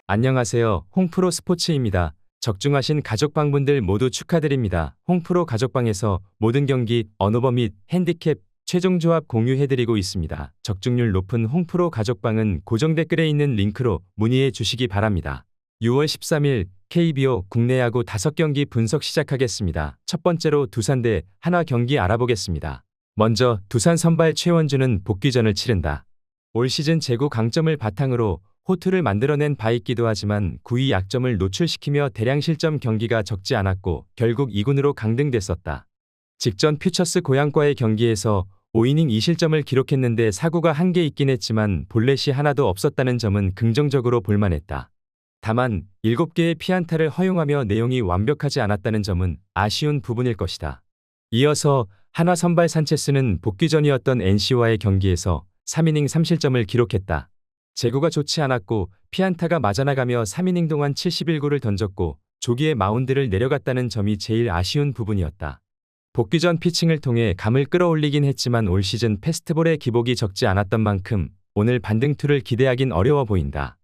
안녕하세요. 홍프로 스포츠입니다. 적중하신 가족방분들 모두 축하드립니다. 홍프로 가족방에서 모든 경기, 언오버 및 핸디캡, 최종 조합 공유해드리고 있습니다. 적중률 높은 홍프로 가족방은 고정 댓글에 있는 링크로 문의해 주시기 바랍니다. 6월 13일 KBO 국내 야구 5경기 분석 시작하겠습니다. 첫 번째로 두산 대 한화 경기 알아보겠습니다. 먼저 두산 선발 최원주는 복귀전을 치른다. 올 시즌 제구 강점을 바탕으로 호투를 만들어낸 바 있기도 하지만 9위 약점을 노출시키며 대량 실점 경기가 적지 않았고 결국 2군으로 강등됐었다. 직전 퓨처스 고양과의 경기에서 5이닝 2실점을 기록했는데 사구가 1개 있긴 했지만 볼넷이 하나도 없었다는 점은 긍정적으로 볼만했다. 다만 7개의 피안타를 허용하며 내용이 완벽하지 않았다는 점은 아쉬운 부분일 것이다. 이어서 한화 선발 산체스는 복귀전이었던 NC와의 경기에서 3이닝 3실점을 기록했다. 제구가 좋지 않았고 피안타가 맞아나가며 3이닝 동안 71구를 던졌고 조기에 마운드를 내려갔다는 점이 제일 아쉬운 부분이었다. 복귀전 피칭을 통해 감을 끌어올리긴 했지만 올 시즌 패스트볼의 기복이 적지 않았던 만큼 오늘 반등투를 기대하긴 어려워 보인다.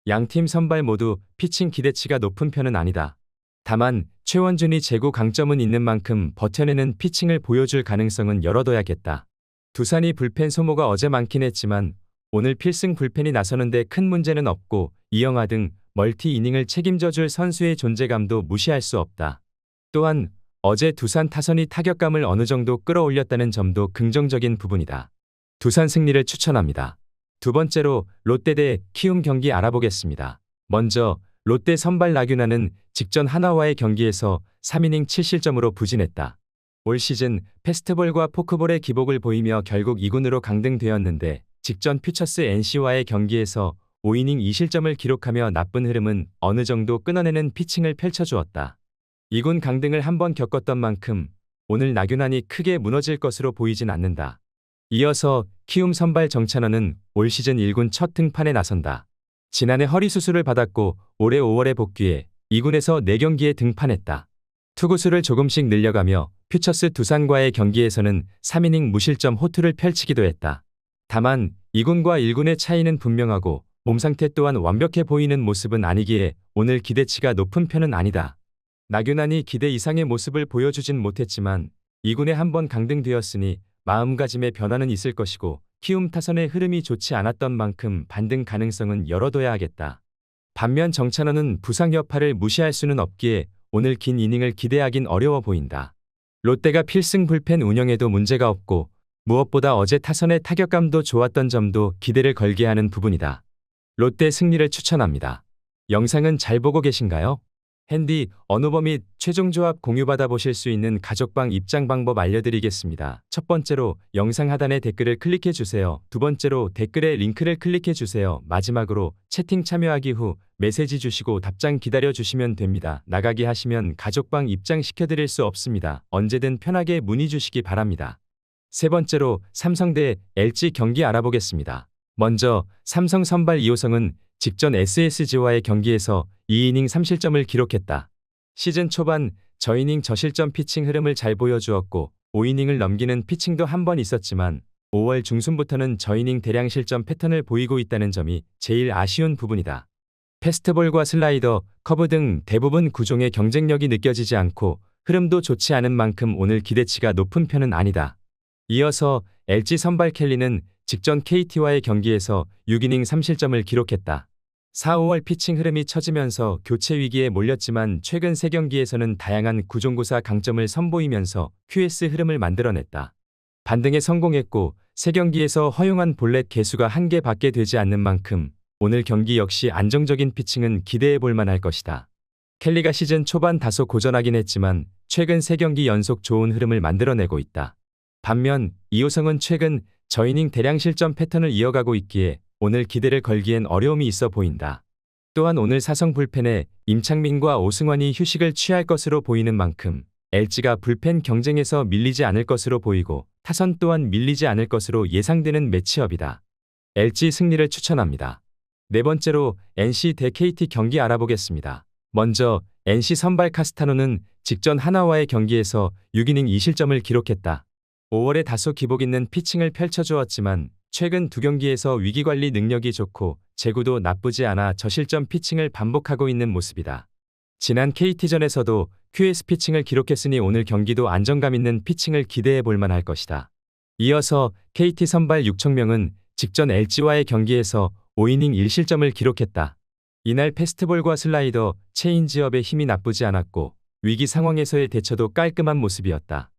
양팀 선발 모두 피칭 기대치가 높은 편은 아니다. 다만 최원준이 제구 강점은 있는 만큼 버텨내는 피칭을 보여줄 가능성은 열어둬야겠다. 두산이 불펜 소모가 어제 많긴 했지만 오늘 필승 불펜이 나서는데 큰 문제는 없고 이영하 등 멀티 이닝을 책임져줄 선수의 존재감도 무시할 수 없다. 또한 어제 두산 타선이 타격감을 어느 정도 끌어올렸다는 점도 긍정적인 부분이다. 두산 승리를 추천합니다. 두 번째로 롯데 대 키움 경기 알아보겠습니다. 먼저 롯데 선발 나균아는 직전 한화와의 경기에서 3이닝 7실점으로 부진했다. 올 시즌 패스트볼과 포크볼의 기복을 보이며 결국 2군으로 강등되었는데 직전 퓨처스 NC와의 경기에서 5이닝 2실점을 기록하며 나쁜 흐름은 어느 정도 끊어내는 피칭을 펼쳐주었다. 2군 강등을 한번 겪었던 만큼 오늘 나균안이 크게 무너질 것으로 보이진 않는다. 이어서 키움 선발 정찬원은 올 시즌 1군 첫 등판에 나선다. 지난해 허리 수술을 받았고 올해 5월에 복귀해 2군에서 4경기에 등판했다. 투구수를 조금씩 늘려가며 퓨처스 두산과의 경기에서는 3이닝 무실점 호투를 펼치기도 했다. 다만 2군과 1군의 차이는 분명하고 몸 상태 또한 완벽해 보이는 모습은 아니기에 오늘 기대치가 높은 편은 아니다. 나균안이 기대 이상의 모습을 보여주진 못했지만 2군에 한번 강등되었으니 마음가짐의 변화는 있을 것이고 키움 타선의 흐름이 좋지 않았던 만큼 반등 가능성은 열어둬야 하겠다. 반면 정찬원은 부상 여파를 무시할 수는 없기에 오늘 긴 이닝을 기대하긴 어려워 보인다. 롯데가 필승 불펜 운영에도 문제가 없고 무엇보다 어제 타선의 타격감도 좋았던 점도 기대를 걸게 하는 부분이다. 롯데 승리를 추천합니다. 영상은 잘 보고 계신가요? 핸디, 언오버 및 최종 조합 공유받아 보실 수 있는 가족방 입장 방법 알려드리겠습니다. 첫 번째로 영상 하단에 댓글을 클릭해 주세요. 두 번째로 댓글에 링크를 클릭해 주세요. 마지막으로 채팅 참여하기 후 메시지 주시고 답장 기다려 주시면 됩니다. 나가기 하시면 가족방 입장 시켜드릴 수 없습니다. 언제든 편하게 문의 주시기 바랍니다. 세 번째로 삼성 대 LG 경기 알아보겠습니다. 먼저 삼성 선발 이호성은 직전 SSG와의 경기에서 2이닝 3실점을 기록했다. 시즌 초반 저이닝 저실점 피칭 흐름을 잘 보여주었고 5이닝을 넘기는 피칭도 한 번 있었지만 5월 중순부터는 저이닝 대량 실점 패턴을 보이고 있다는 점이 제일 아쉬운 부분이다. 패스트볼과 슬라이더, 커브 등 대부분 구종의 경쟁력이 느껴지지 않고 흐름도 좋지 않은 만큼 오늘 기대치가 높은 편은 아니다. 이어서 LG 선발 켈리는 직전 KT와의 경기에서 6이닝 3실점을 기록했다. 4, 5월 피칭 흐름이 처지면서 교체 위기에 몰렸지만 최근 3경기에서는 다양한 구종구사 강점을 선보이면서 QS 흐름을 만들어냈다. 반등에 성공했고 3경기에서 허용한 볼넷 개수가 1개밖에 되지 않는 만큼 오늘 경기 역시 안정적인 피칭은 기대해 볼 만할 것이다. 켈리가 시즌 초반 다소 고전하긴 했지만 최근 3경기 연속 좋은 흐름을 만들어내고 있다. 반면 이호성은 최근 저이닝 대량 실점 패턴을 이어가고 있기에 오늘 기대를 걸기엔 어려움이 있어 보인다. 또한 오늘 사성 불펜에 임창민과 오승환이 휴식을 취할 것으로 보이는 만큼 LG가 불펜 경쟁에서 밀리지 않을 것으로 보이고 타선 또한 밀리지 않을 것으로 예상되는 매치업이다. LG 승리를 추천합니다. 네 번째로 NC 대 KT 경기 알아보겠습니다. 먼저 NC 선발 카스타노는 직전 한화와의 경기에서 6이닝 2실점을 기록했다. 5월에 다소 기복 있는 피칭을 펼쳐주었지만 최근 2경기에서 위기관리 능력이 좋고 제구도 나쁘지 않아 저실점 피칭을 반복하고 있는 모습이다. 지난 KT전에서도 QS 피칭을 기록했으니 오늘 경기도 안정감 있는 피칭을 기대해 볼 만할 것이다. 이어서 KT 선발 육청명은 직전 LG와의 경기에서 5이닝 1실점을 기록했다. 이날 패스트볼과 슬라이더, 체인지업의 힘이 나쁘지 않았고 위기 상황에서의 대처도 깔끔한 모습이었다.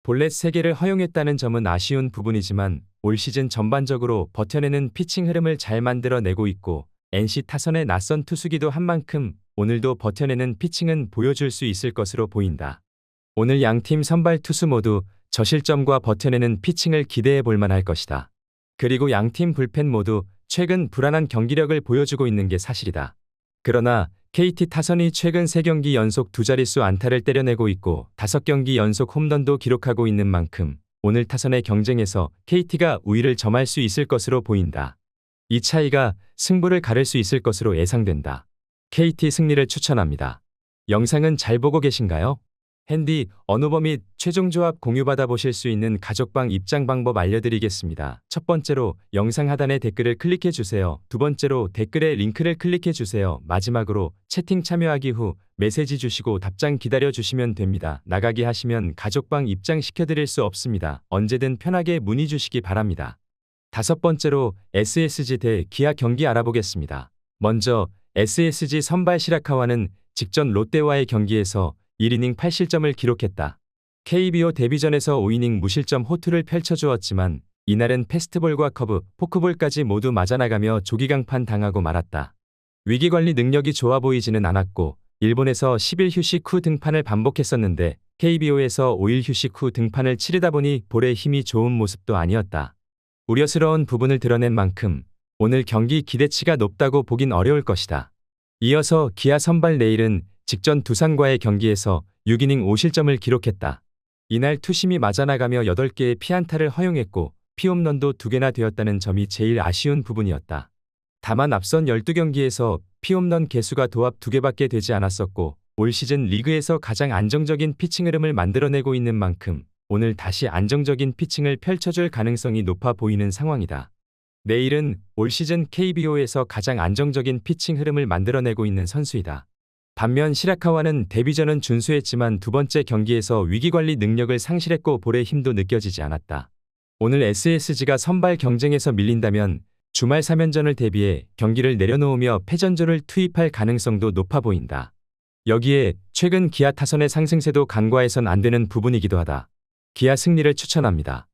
볼넷 3개를 허용했다는 점은 아쉬운 부분이지만 올 시즌 전반적으로 버텨내는 피칭 흐름을 잘 만들어내고 있고 NC 타선의 낯선 투수기도 한 만큼 오늘도 버텨내는 피칭은 보여줄 수 있을 것으로 보인다. 오늘 양팀 선발 투수 모두 저실점과 버텨내는 피칭을 기대해 볼 만할 것이다. 그리고 양팀 불펜 모두 최근 불안한 경기력을 보여주고 있는 게 사실이다. 그러나 KT 타선이 최근 3경기 연속 2자릿수 안타를 때려내고 있고 5경기 연속 홈런도 기록하고 있는 만큼 오늘 타선의 경쟁에서 KT가 우위를 점할 수 있을 것으로 보인다. 이 차이가 승부를 가를 수 있을 것으로 예상된다. KT 승리를 추천합니다. 영상은 잘 보고 계신가요? 핸디, 언어버 및 최종 조합 공유받아 보실 수 있는 가족방 입장 방법 알려드리겠습니다. 첫 번째로 영상 하단에 댓글을 클릭해 주세요. 두 번째로 댓글에 링크를 클릭해 주세요. 마지막으로 채팅 참여하기 후 메시지 주시고 답장 기다려 주시면 됩니다. 나가기 하시면 가족방 입장 시켜드릴 수 없습니다. 언제든 편하게 문의 주시기 바랍니다. 다섯 번째로 SSG 대 기아 경기 알아보겠습니다. 먼저 SSG 선발 시라카와는 직전 롯데와의 경기에서 1이닝 8실점을 기록했다. KBO 데뷔전에서 5이닝 무실점 호투를 펼쳐주었지만 이날은 패스트볼과 커브, 포크볼까지 모두 맞아나가며 조기강판 당하고 말았다. 위기관리 능력이 좋아 보이지는 않았고 일본에서 10일 휴식 후 등판을 반복했었는데 KBO에서 5일 휴식 후 등판을 치르다 보니 볼에 힘이 좋은 모습도 아니었다. 우려스러운 부분을 드러낸 만큼 오늘 경기 기대치가 높다고 보긴 어려울 것이다. 이어서 기아 선발 내일은 직전 두산과의 경기에서 6이닝 5실점을 기록했다. 이날 투심이 맞아나가며 8개의 피안타를 허용했고 피홈런도 2개나 되었다는 점이 제일 아쉬운 부분이었다. 다만 앞선 12경기에서 피홈런 개수가 도합 2개밖에 되지 않았었고 올 시즌 리그에서 가장 안정적인 피칭 흐름을 만들어내고 있는 만큼 오늘 다시 안정적인 피칭을 펼쳐줄 가능성이 높아 보이는 상황이다. 내일은 올 시즌 KBO에서 가장 안정적인 피칭 흐름을 만들어내고 있는 선수이다. 반면 시라카와는 데뷔전은 준수했지만 두 번째 경기에서 위기관리 능력을 상실했고 볼의 힘도 느껴지지 않았다. 오늘 SSG가 선발 경쟁에서 밀린다면 주말 3연전을 대비해 경기를 내려놓으며 패전조를 투입할 가능성도 높아 보인다. 여기에 최근 기아 타선의 상승세도 간과해선 안 되는 부분이기도 하다. 기아 승리를 추천합니다.